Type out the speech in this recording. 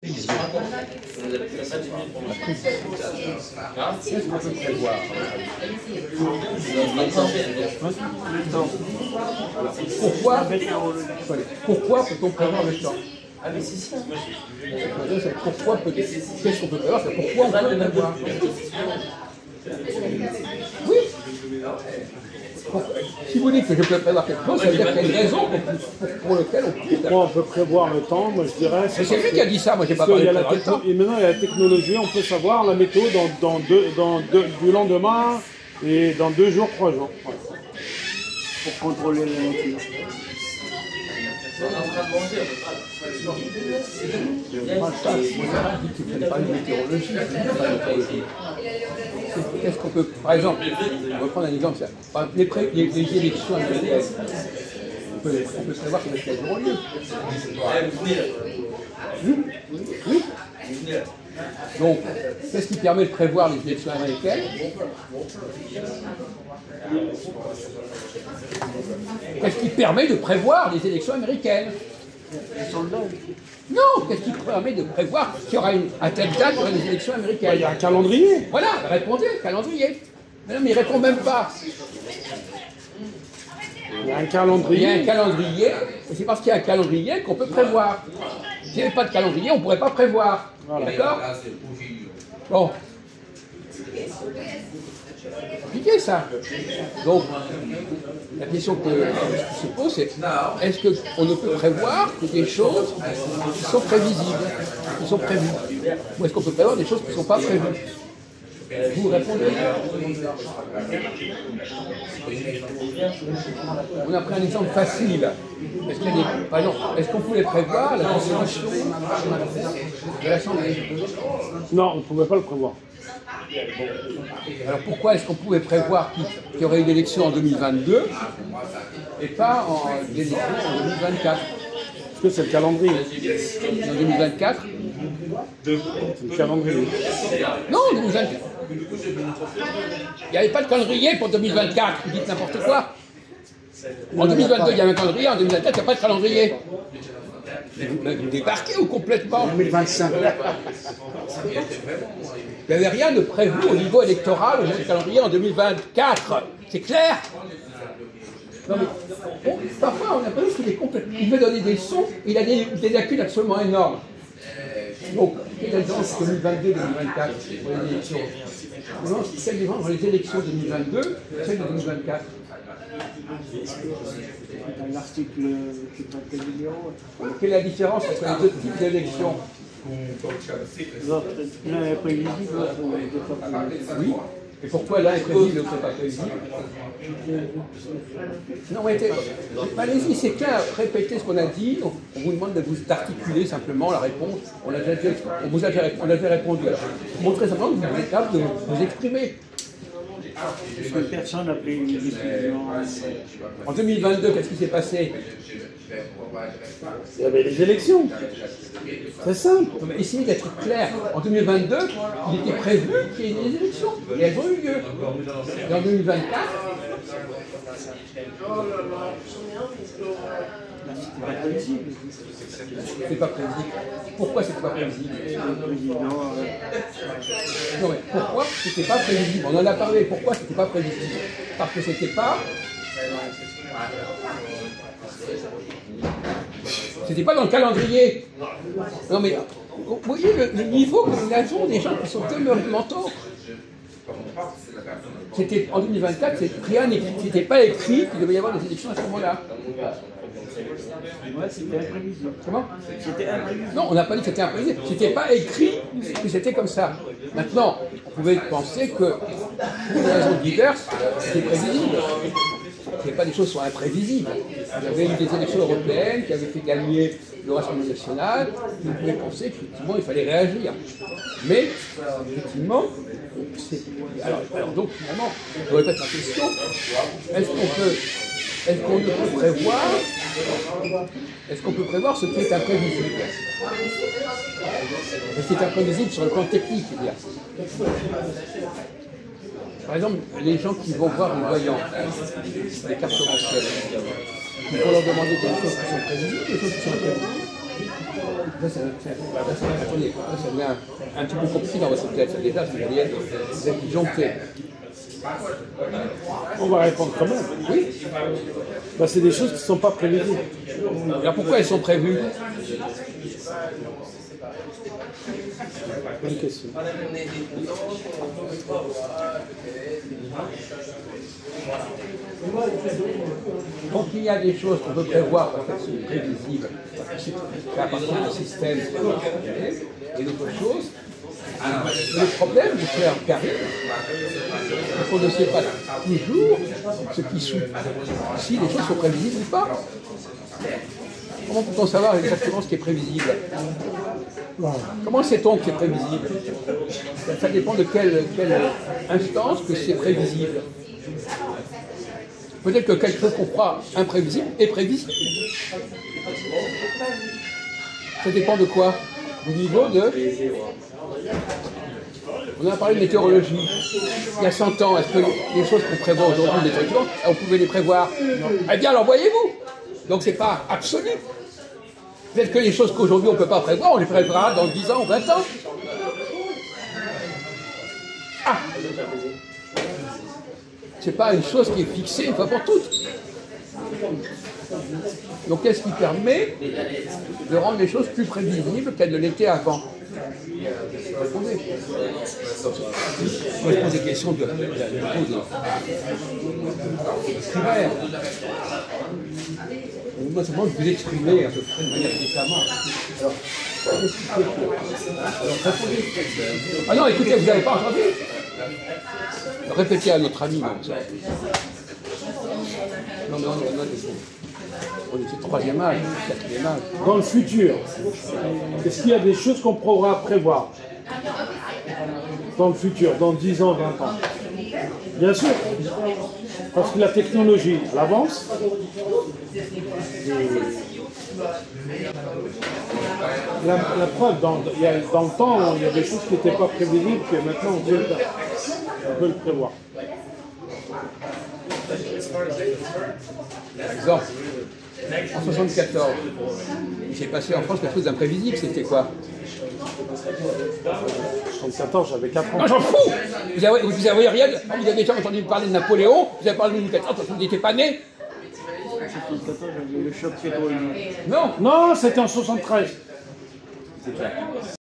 Qu'est-ce qu'on peut prévoir? Pourquoi peut-on prévoir le temps? Qu'est-ce qu'on peut prévoir? C'est pourquoi on peut prévoir. Oui. Si vous dites que je peux prévoir quelque chose, ça veut dire qu'il y a une raison pour laquelle on peut. Pourquoi on peut prévoir le temps? Moi je dirais. C'est lui qui a dit ça, moi j'ai pas parlé de le temps. Et maintenant il y a la technologie, on peut savoir la météo du lendemain et dans 2 jours, 3 jours. Voilà. Pour contrôler la nature. Je ne pas une météorologie. Qu'est-ce qu'on peut. Par exemple, on va prendre un exemple. Les élections américaines, on peut savoir qu'elles auront lieu. Oui. Donc, qu'est-ce qui permet de prévoir les élections américaines? Qu'est-ce qui permet de prévoir les élections américaines? Non, qu'est-ce qui permet de prévoir qu'il y aura à telle date pour les élections américaines? Il y a un calendrier. Voilà, répondez, calendrier. Mais non, mais il ne répond même pas. Il y a un calendrier. Il y a un calendrier, et c'est parce qu'il y a un calendrier qu'on peut prévoir. S'il n'y avait pas de calendrier, on ne pourrait pas prévoir. Voilà. D'accord? Bon. Compliqué ça. Donc, la question qui se pose, c'est est-ce qu'on ne peut prévoir que des choses qui sont prévisibles, qui sont prévues? Ou est-ce qu'on peut prévoir des choses qui ne sont pas prévues? Vous répondez. On a pris un exemple facile. Par exemple, est-ce qu'on pouvait prévoir la constitution de l'Assemblée? Non, on ne pouvait pas le prévoir. Alors pourquoi est-ce qu'on pouvait prévoir qu'il y aurait une élection en 2022 et pas une élection en 2024? Parce que c'est le calendrier. En 2024? C'est le calendrier. Non, 2024. Il n'y avait pas de calendrier pour 2024, vous dites n'importe quoi. En 2022, il y a un calendrier, en 2024, il n'y a pas de calendrier. Vous débarquez ou complètement? 2025. Il n'y avait rien de prévu au niveau électoral, au niveau du calendrier en 2024. C'est clair? Non, mais, bon, parfois, on a l'impression qu'il est complètement. Il veut donner des sons, il a des lacunes absolument énormes. Donc, quelle est la différence entre 2022 et 2024 pour les élections? Non, quelle différence entre les élections 2022 et celles de 2024? Dans l'article, je ne sais pas quel numéro. Quelle est la différence entre les deux types d'élections? L'un est prévisible, l'autre n'est pas prévisible. Oui. Et pourquoi l'un est prévisible et l'autre n'est pas prévisible? Non, mais allez-y, c'est clair, répétez ce qu'on a dit. On vous demande d'articuler simplement la réponse. On vous a déjà répondu. Alors, montrez simplement que vous êtes capable de vous exprimer. Parce que personne n'a pris une décision. En 2022, qu'est-ce qui s'est passé? Il y avait les élections. C'est simple. Essayez d'être clair. En 2022, il était prévu qu'il y ait des élections. Et elles ont eu lieu. Et en 2024, c'est pas prévisible. Pourquoi c'était pas prévisible? Non mais pourquoi c'était pas prévisible? On en a parlé. Pourquoi c'était pas prévisible? Parce que c'était pas. C'était pas dans le calendrier. Non mais, vous voyez le niveau que nous avons des gens qui sont mentaux. C'était en 2024, rien n'était pas écrit qu'il devait y avoir des élections à ce moment-là. Ouais, c'était imprévisible. Comment? C'était imprévisible. Non, on n'a pas dit que c'était imprévisible. C'était pas écrit que c'était comme ça. Maintenant, on pouvait penser que, pour des raisons diverses, c'était prévisible. Ce n'est pas des choses qui sont imprévisibles. Il y avait eu des élections européennes qui avaient fait gagner le Rassemblement national. On pouvait penser qu'effectivement, il fallait réagir. Mais, effectivement, alors donc finalement, je répète ma question, est-ce qu'on peut prévoir ce qui est imprévisible? Ce qui est imprévisible sur le plan technique, je veux dire. Par exemple, les gens qui vont voir un voyant, les cartomanciels, il faut leur demander des choses qui sont prévisibles, des choses qui sont imprévisibles. Attendez, ça devient un petit peu compliqué dans votre tête. Ça déjà, c'est vous êtes disjoncté. On va répondre quand même. Oui. Bah, c'est des choses qui ne sont pas prévisibles. Alors pourquoi elles sont prévues? Bonne question. Donc il y a des choses qu'on peut prévoir parce qu'elles sont prévisibles, ça appartient à un système et d'autres choses. Le problème, mon cher Karim, c'est qu'on ne sait pas toujours ce qui sous, si les choses sont prévisibles ou pas. Comment peut-on savoir exactement ce qui est prévisible? Comment sait-on que c'est prévisible? Ça dépend de quelle instance que c'est prévisible. Peut-être que quelque chose qu'on croit imprévisible est prévisible. Ça dépend de quoi? Du niveau de... On a parlé de météorologie. Il y a 100 ans, est-ce que les choses qu'on prévoit aujourd'hui, météorologiquement, on pouvait les prévoir? Eh bien, alors voyez-vous. Donc c'est pas absolu. Peut-être que les choses qu'aujourd'hui on ne peut pas prévoir, on les prévoira dans 10 ans ou 20 ans. Ah! C'est pas une chose qui est fixée une fois pour toutes. Donc qu'est-ce qui permet de rendre les choses plus prévisibles qu'elles ne l'étaient avant? Répondez. Moi je pose des questions de primaire. Moi seulement je vous exprimer à peu près de manière décemment. Alors, qu'est-ce qui fait que... Alors répondez. Ah non, écoutez, vous n'avez pas entendu? Répétez à notre ami. Non, on est au troisième âge, quatrième âge. Dans le futur, est-ce qu'il y a des choses qu'on pourra prévoir? Dans le futur, dans 10 ans, 20 ans? Bien sûr. Parce que la technologie, elle avance. La preuve, dans le temps, il y a des choses qui n'étaient pas prévisibles, que maintenant on peut le prévoir. Par exemple, en 1974, il s'est passé en France quelque chose d'imprévisible, c'était quoi? 1974, j'avais 4 ans. Non, j'en fous! Vous avez rien, vous avez déjà entendu parler de Napoléon, vous avez parlé de 1914, vous n'étiez pas né? En 1974, j'avais le choc pétrolier. Non! Non, c'était en 73.